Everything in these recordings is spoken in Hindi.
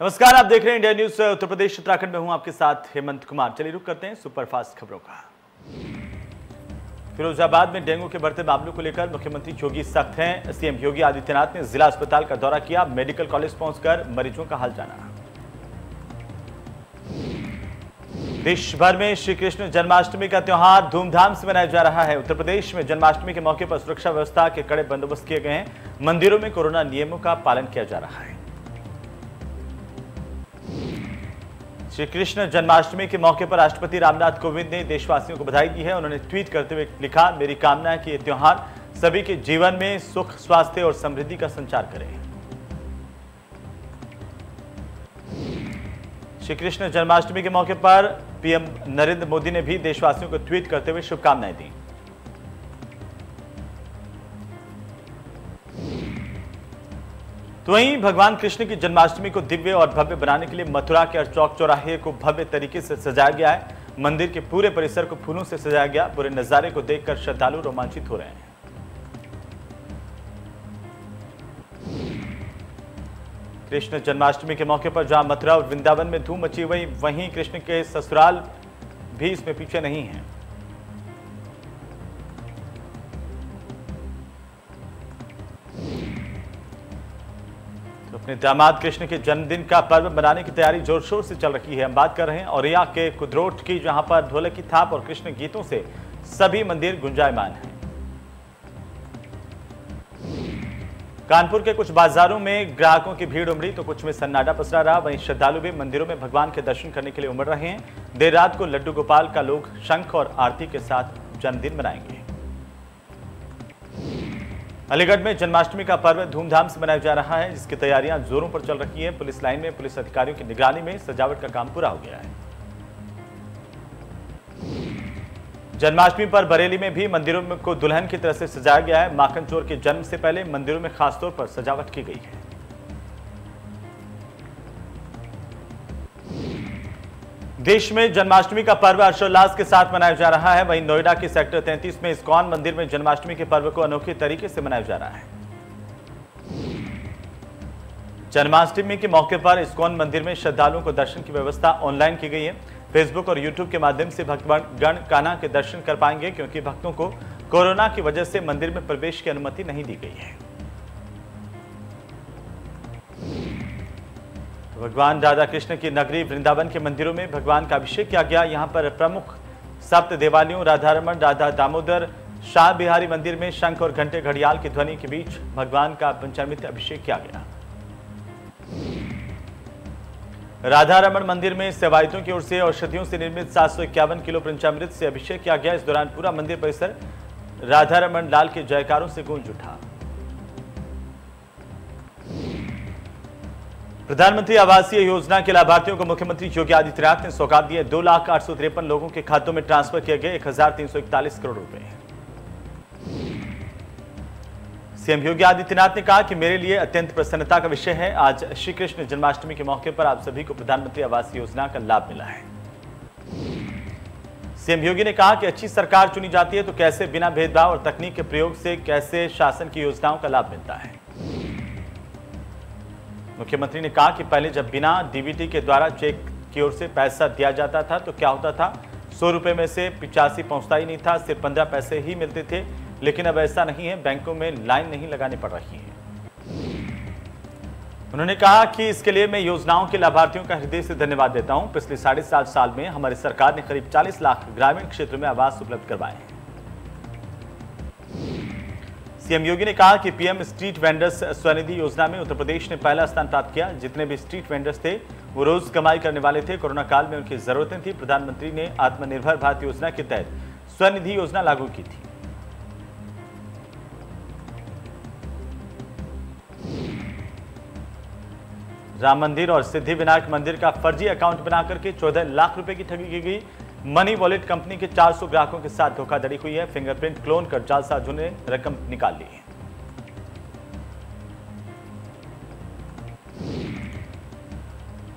नमस्कार, आप देख रहे हैं इंडिया न्यूज उत्तर प्रदेश उत्तराखंड में हूं आपके साथ हेमंत कुमार। चलिए रुक करते हैं सुपरफास्ट खबरों का। फिरोजाबाद में डेंगू के बढ़ते मामलों को लेकर मुख्यमंत्री योगी सख्त हैं। सीएम योगी आदित्यनाथ ने जिला अस्पताल का दौरा किया, मेडिकल कॉलेज पहुंचकर मरीजों का हाल जाना। देश भर में श्री कृष्ण जन्माष्टमी का त्योहार धूमधाम से मनाया जा रहा है। उत्तर प्रदेश में जन्माष्टमी के मौके पर सुरक्षा व्यवस्था के कड़े बंदोबस्त किए गए हैं। मंदिरों में कोरोना नियमों का पालन किया जा रहा है। श्री कृष्ण जन्माष्टमी के मौके पर राष्ट्रपति रामनाथ कोविंद ने देशवासियों को बधाई दी है। उन्होंने ट्वीट करते हुए लिखा, मेरी कामना है कि यह त्योहार सभी के जीवन में सुख, स्वास्थ्य और समृद्धि का संचार करे। श्री कृष्ण जन्माष्टमी के मौके पर पीएम नरेंद्र मोदी ने भी देशवासियों को ट्वीट करते हुए शुभकामनाएं दी। तो वहीं भगवान कृष्ण की जन्माष्टमी को दिव्य और भव्य बनाने के लिए मथुरा के चौक चौराहे को भव्य तरीके से सजाया गया है। मंदिर के पूरे परिसर को फूलों से सजाया गया। पूरे नजारे को देखकर श्रद्धालु रोमांचित हो रहे हैं। कृष्ण जन्माष्टमी के मौके पर जहां मथुरा और वृंदावन में धूम मची हुई, वहीं कृष्ण के ससुराल भी इसमें पीछे नहीं है। तो अपने दामाद कृष्ण के जन्मदिन का पर्व मनाने की तैयारी जोर शोर से चल रही है। हम बात कर रहे हैं औरैया के कुदरोट की, जहां पर ढोलक की थाप और कृष्ण गीतों से सभी मंदिर गुंजायमान हैं। कानपुर के कुछ बाजारों में ग्राहकों की भीड़ उमड़ी तो कुछ में सन्नाटा पसरा रहा। वहीं श्रद्धालु भी मंदिरों में भगवान के दर्शन करने के लिए उमड़ रहे हैं। देर रात को लड्डू गोपाल का लोग शंख और आरती के साथ जन्मदिन मनाएंगे। अलीगढ़ में जन्माष्टमी का पर्व धूमधाम से मनाया जा रहा है, जिसकी तैयारियां जोरों पर चल रही है। पुलिस लाइन में पुलिस अधिकारियों की निगरानी में सजावट का काम पूरा हो गया है। जन्माष्टमी पर बरेली में भी मंदिरों को दुल्हन की तरह से सजाया गया है। माखन चोर के जन्म से पहले मंदिरों में खासतौर पर सजावट की गई है। देश में जन्माष्टमी का पर्व हर्षोल्लास के साथ मनाया जा रहा है। वहीं नोएडा के सेक्टर 33 में इस्कॉन मंदिर में जन्माष्टमी के पर्व को अनोखे तरीके से मनाया जा रहा है। जन्माष्टमी के मौके पर इस्कॉन मंदिर में श्रद्धालुओं को दर्शन की व्यवस्था ऑनलाइन की गई है। फेसबुक और यूट्यूब के माध्यम से भक्तगण कान्हा के दर्शन कर पाएंगे, क्योंकि भक्तों को कोरोना की वजह से मंदिर में प्रवेश की अनुमति नहीं दी गई है। भगवान राधा कृष्ण की नगरी वृंदावन के मंदिरों में भगवान का अभिषेक किया गया। यहां पर प्रमुख सप्त देवालयों राधारमण, राधा दामोदर, शाह बिहारी मंदिर में शंख और घंटे घड़ियाल की ध्वनि के बीच भगवान का पंचामृत अभिषेक किया गया। राधारमण मंदिर में सेवायतों की ओर से औषधियों से निर्मित 751 किलो पंचामृत से अभिषेक किया गया। इस दौरान पूरा मंदिर परिसर राधारमण लाल के जयकारों से गूंज उठा। प्रधानमंत्री आवासीय योजना के लाभार्थियों को मुख्यमंत्री योगी आदित्यनाथ ने सौगात दिए। 2,853 लोगों के खातों में ट्रांसफर किए गए 1,341 करोड़ रुपए। सीएम योगी आदित्यनाथ ने कहा कि मेरे लिए अत्यंत प्रसन्नता का विषय है, आज श्री कृष्ण जन्माष्टमी के मौके पर आप सभी को प्रधानमंत्री आवास योजना का लाभ मिला है। सीएम योगी ने कहा कि अच्छी सरकार चुनी जाती है तो कैसे बिना भेदभाव और तकनीक के प्रयोग से कैसे शासन की योजनाओं का लाभ मिलता है। मुख्यमंत्री ने कहा कि पहले जब बिना डीबीटी के द्वारा चेक की ओर से पैसा दिया जाता था तो क्या होता था, 100 रुपए में से 85 पहुंचता ही नहीं था, सिर्फ 15 पैसे ही मिलते थे। लेकिन अब ऐसा नहीं है, बैंकों में लाइन नहीं लगानी पड़ रही है। उन्होंने कहा कि इसके लिए मैं योजनाओं के लाभार्थियों का हृदय से धन्यवाद देता हूं। पिछले 7.5 साल में हमारी सरकार ने करीब 40 लाख ग्रामीण क्षेत्र में आवास उपलब्ध करवाए हैं। सीएम योगी ने कहा कि पीएम स्ट्रीट वेंडर्स स्वनिधि योजना में उत्तर प्रदेश ने पहला स्थान प्राप्त किया। जितने भी स्ट्रीट वेंडर्स थे वो रोज कमाई करने वाले थे। कोरोना काल में उनकी जरूरतें थी। प्रधानमंत्री ने आत्मनिर्भर भारत योजना के तहत स्वनिधि योजना लागू की थी। राम मंदिर और सिद्धिविनायक मंदिर का फर्जी अकाउंट बनाकर के 14 लाख रुपए की ठगी की गई। मनी वॉलेट कंपनी के 400 ग्राहकों के साथ धोखाधड़ी हुई है। फिंगरप्रिंट क्लोन कर जालसाजों ने रकम निकाल ली है।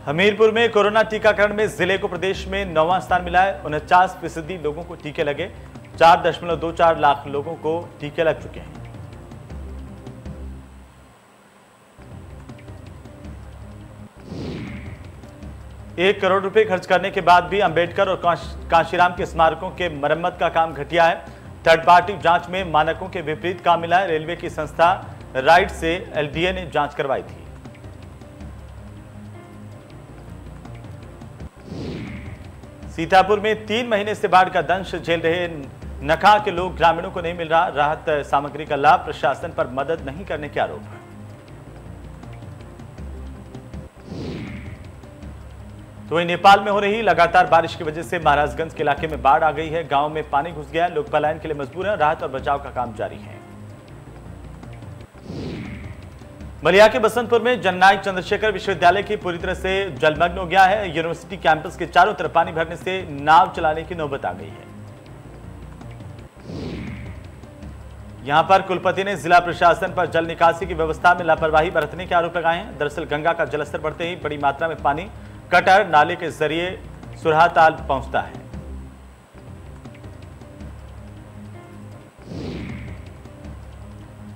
हमीरपुर में कोरोना टीकाकरण में जिले को प्रदेश में 9वां स्थान मिला है। 49% लोगों को टीके लगे। 4.24 लाख लोगों को टीके लग चुके हैं। 1 करोड़ रुपए खर्च करने के बाद भी अंबेडकर और कांशीराम के स्मारकों के मरम्मत का काम घटिया है। थर्ड पार्टी जांच में मानकों के विपरीत काम मिला है। रेलवे की संस्था राइट से एलडीए ने जांच करवाई थी। सीतापुर में 3 महीने से बाढ़ का दंश झेल रहे नखा के लोग, ग्रामीणों को नहीं मिल रहा राहत सामग्री का लाभ, प्रशासन पर मदद नहीं करने के आरोप। तो वहीं नेपाल में हो रही लगातार बारिश की वजह से महाराजगंज के इलाके में बाढ़ आ गई है। गांव में पानी घुस गया है, लोग पलायन के लिए मजबूर हैं। राहत और बचाव का काम जारी है। बलिया के बसंतपुर में जननायक चंद्रशेखर विश्वविद्यालय की पूरी तरह से जलमग्न हो गया है। यूनिवर्सिटी कैंपस के चारों तरफ पानी भरने से नाव चलाने की नौबत आ गई है। यहां पर कुलपति ने जिला प्रशासन पर जल निकासी की व्यवस्था में लापरवाही बरतने के आरोप लगाए हैं। दरअसल गंगा का जलस्तर बढ़ते ही बड़ी मात्रा में पानी कटर नाले के जरिए सुरहाताल पहुंचता है।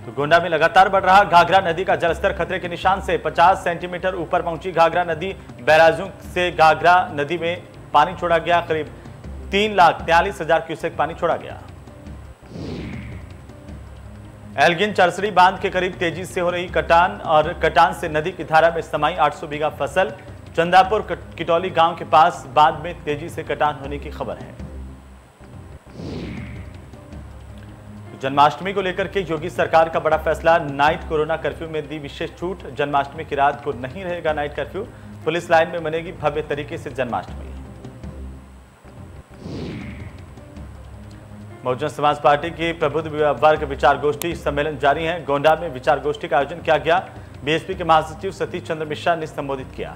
तो गोंडा में लगातार बढ़ रहा घाघरा नदी का जलस्तर खतरे के निशान से 50 सेंटीमीटर ऊपर पहुंची। घाघरा नदी बैराजों से घाघरा नदी में पानी छोड़ा गया। करीब 3,43,000 क्यूसेक पानी छोड़ा गया। एल्गिन चरसड़ी बांध के करीब तेजी से हो रही कटान और कटान से नदी की धारा में समाई 800 बीघा फसल। चंदापुर किटौली गांव के पास बांध में तेजी से कटान होने की खबर है। जन्माष्टमी को लेकर के योगी सरकार का बड़ा फैसला, नाइट कोरोना कर्फ्यू में दी विशेष छूट। जन्माष्टमी की रात को नहीं रहेगा नाइट कर्फ्यू। पुलिस लाइन में मनेगी भव्य तरीके से जन्माष्टमी। बहुजन समाज पार्टी की प्रबुद्ध वर्ग विचार गोष्ठी सम्मेलन जारी है। गोंडा में विचार गोष्ठी का आयोजन किया गया। बीएसपी के महासचिव सतीश चंद्र मिश्रा ने संबोधित किया।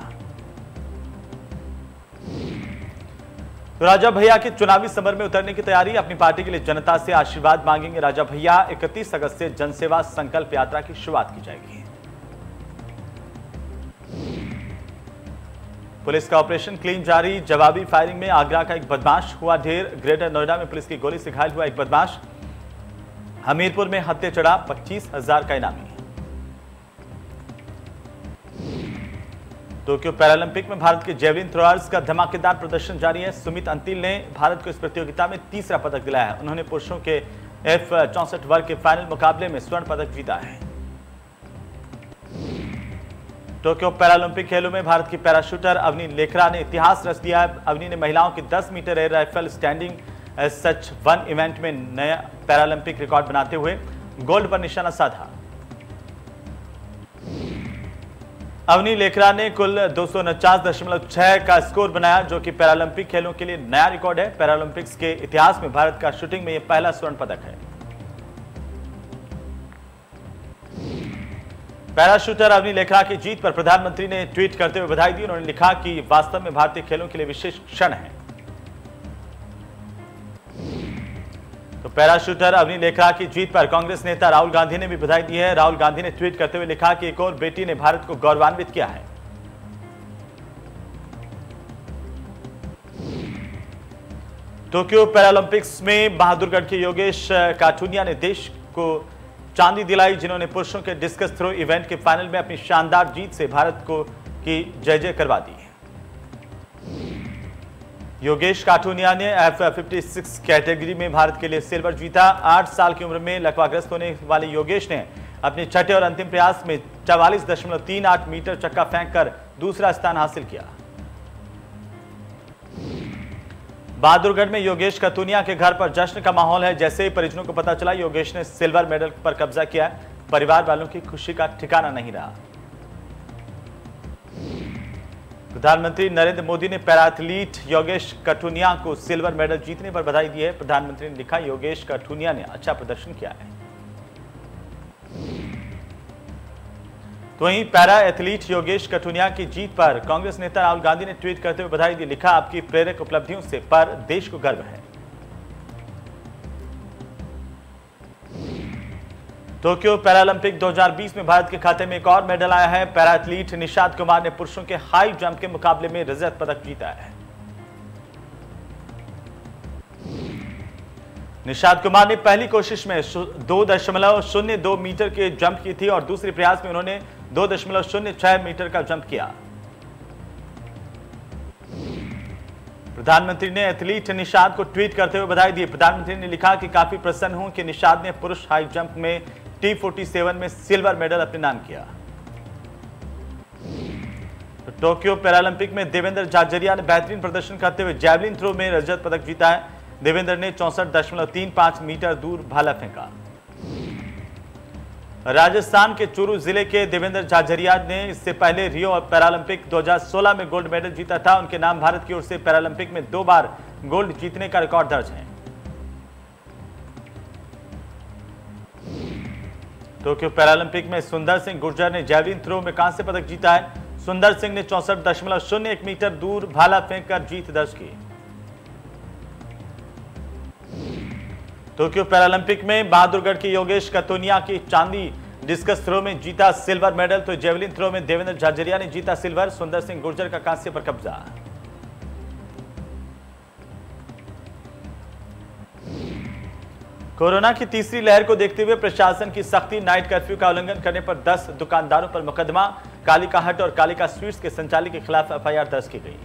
तो राजा भैया के चुनावी समर में उतरने की तैयारी, अपनी पार्टी के लिए जनता से आशीर्वाद मांगेंगे राजा भैया। 31 अगस्त से जनसेवा संकल्प यात्रा की शुरुआत की जाएगी। पुलिस का ऑपरेशन क्लीन जारी। जवाबी फायरिंग में आगरा का एक बदमाश हुआ ढेर। ग्रेटर नोएडा में पुलिस की गोली से घायल हुआ एक बदमाश। हमीरपुर में हत्या चढ़ा 25,000 का इनामी। टोक्यो पैरालंपिक में भारत के जेवलिन थ्रोअर्स का धमाकेदार प्रदर्शन जारी है। सुमित अंतिल ने भारत को इस प्रतियोगिता में तीसरा पदक दिलाया है। उन्होंने पुरुषों के F64 वर्ग के फाइनल मुकाबले में स्वर्ण पदक जीता है। टोक्यो पैरालंपिक खेलों में भारत की पैराशूटर अवनी लेखरा ने इतिहास रच दिया है। अवनी ने महिलाओं की 10 मीटर एयर राइफल स्टैंडिंग सच 1 इवेंट में नया पैरालंपिक रिकॉर्ड बनाते हुए गोल्ड पर निशाना साधा। अवनी लेखरा ने कुल 249.6 का स्कोर बनाया, जो कि पैरालंपिक खेलों के लिए नया रिकॉर्ड है। पैरालंपिक्स के इतिहास में भारत का शूटिंग में यह पहला स्वर्ण पदक है। पैराशूटर अवनी लेखरा की जीत पर प्रधानमंत्री ने ट्वीट करते हुए बधाई दी। उन्होंने लिखा कि वास्तव में भारतीय खेलों के लिए विशेष क्षण है। तो पैराशूटर अवनी लेखरा की जीत पर कांग्रेस नेता राहुल गांधी ने भी बधाई दी है। राहुल गांधी ने ट्वीट करते हुए लिखा कि एक और बेटी ने भारत को गौरवान्वित किया है। टोक्यो पैरालंपिक्स में बहादुरगढ़ के योगेश काठुनिया ने देश को चांदी दिलाई, जिन्होंने पुरुषों के डिस्कस थ्रो इवेंट के फाइनल में अपनी शानदार जीत से भारत को की जय जय करवा दी। योगेश काठुनिया ने F56 कैटेगरी में भारत के लिए सिल्वर जीता। 8 साल की उम्र में लकवाग्रस्त होने वाले योगेश ने अपने छठे और अंतिम प्रयास में 44.38 मीटर चक्का फेंककर दूसरा स्थान हासिल किया। बहादुरगढ़ में योगेश काठुनिया के घर पर जश्न का माहौल है। जैसे ही परिजनों को पता चला योगेश ने सिल्वर मेडल पर कब्जा किया, परिवार वालों की खुशी का ठिकाना नहीं रहा। प्रधानमंत्री नरेंद्र मोदी ने पैराथलीट योगेश काठुनिया को सिल्वर मेडल जीतने पर बधाई दी है। प्रधानमंत्री ने लिखा, योगेश काठुनिया ने अच्छा प्रदर्शन किया है। तो वहीं पैरा एथलीट योगेश काठुनिया की जीत पर कांग्रेस नेता राहुल गांधी ने ट्वीट करते हुए बधाई दी। लिखा, आपकी प्रेरक उपलब्धियों से पर देश को गर्व है। टोक्यो पैरालंपिक 2020 में भारत के खाते में एक और मेडल आया है। पैरा एथलीट निषाद कुमार ने पुरुषों के हाई जंप के मुकाबले में रजत पदक जीता है। निषाद कुमार ने पहली कोशिश में 2.02 मीटर के जंप की थी और दूसरे प्रयास में उन्होंने 2.06 मीटर का जंप किया। प्रधानमंत्री ने एथलीट निषाद को ट्वीट करते हुए बधाई दी। प्रधानमंत्री ने लिखा कि काफी प्रसन्न हूं कि निषाद ने पुरुष हाई जंप में T47 में सिल्वर मेडल अपने नाम किया। टोक्यो पैरालंपिक में देवेंद्र झाझरिया ने बेहतरीन प्रदर्शन करते हुए जैवलिन थ्रो में रजत पदक जीता है। देवेंद्र ने 64.35 मीटर दूर भाला फेंका। राजस्थान के चूरू जिले के देवेंद्र झाझरिया ने इससे पहले रियो पैरालंपिक 2016 में गोल्ड मेडल जीता था। उनके नाम भारत की ओर से पैरालंपिक में 2 बार गोल्ड जीतने का रिकॉर्ड दर्ज है। टोक्यो पैरालंपिक में सुंदर सिंह गुर्जर ने जैवलिन थ्रो में कांस्य पदक जीता है। सुंदर सिंह ने 64.01 मीटर दूर भाला फेंककर जीत दर्ज की। टोक्यो पैरालंपिक में बहादुरगढ़ के योगेश कतोनिया की चांदी डिस्कस थ्रो में जीता सिल्वर मेडल, तो जेवलिन थ्रो में देवेंद्र झाझरिया ने जीता सिल्वर। सुंदर सिंह गुर्जर का कांस्य पर कब्जा। कोरोना की तीसरी लहर को देखते हुए प्रशासन की सख्ती, नाइट कर्फ्यू का उल्लंघन करने पर 10 दुकानदारों पर मुकदमा। कालिका हट और कालिका स्वीट्स के संचालक के खिलाफ एफआईआर दर्ज की गई।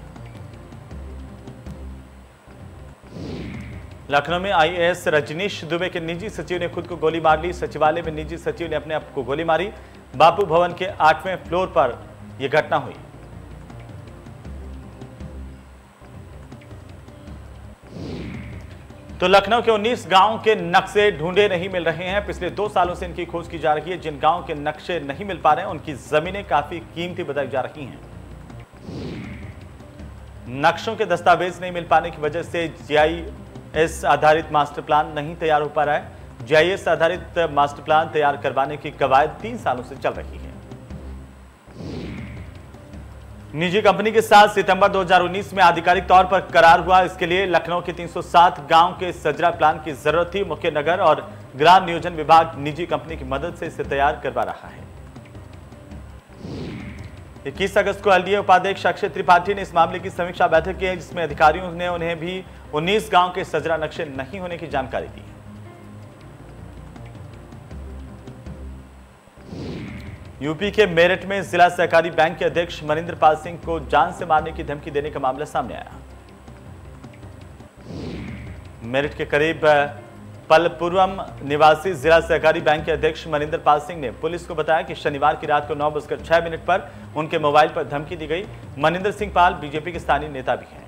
लखनऊ में आईएएस रजनीश दुबे के निजी सचिव ने खुद को गोली मार ली। सचिवालय में निजी सचिव ने अपने आप को गोली मारी। बापू भवन के 8वें फ्लोर पर यह घटना हुई। तो लखनऊ के 19 गांवों के नक्शे ढूंढे नहीं मिल रहे हैं। पिछले 2 सालों से इनकी खोज की जा रही है। जिन गांवों के नक्शे नहीं मिल पा रहे हैं उनकी जमीनें काफी कीमती बताई जा रही हैं। नक्शों के दस्तावेज नहीं मिल पाने की वजह से जीआईएस आधारित मास्टर प्लान नहीं तैयार हो पा रहा है। जीआईएस आधारित मास्टर प्लान तैयार करवाने की कवायद 3 सालों से चल रही है। निजी कंपनी के साथ सितंबर 2019 में आधिकारिक तौर पर करार हुआ। इसके लिए लखनऊ के 307 गांव के सजरा प्लान की जरूरत थी। मुख्य नगर और ग्राम नियोजन विभाग निजी कंपनी की मदद से इसे तैयार करवा रहा है। 21 अगस्त को एलडीए उपाध्यक्ष अक्षय त्रिपाठी ने इस मामले की समीक्षा बैठक की है, जिसमें अधिकारियों ने उन्हें भी 19 गांव के सजरा नक्शे नहीं होने की जानकारी दी। यूपी के मेरठ में जिला सहकारी बैंक के अध्यक्ष मनिंदर पाल सिंह को जान से मारने की धमकी देने का मामला सामने आया। मेरठ के करीब पलपुरम निवासी जिला सहकारी बैंक के अध्यक्ष मनिंदर पाल सिंह ने पुलिस को बताया कि शनिवार की रात को 9:06 पर उनके मोबाइल पर धमकी दी गई। मनिंदर सिंह पाल बीजेपी के स्थानीय नेता भी हैं।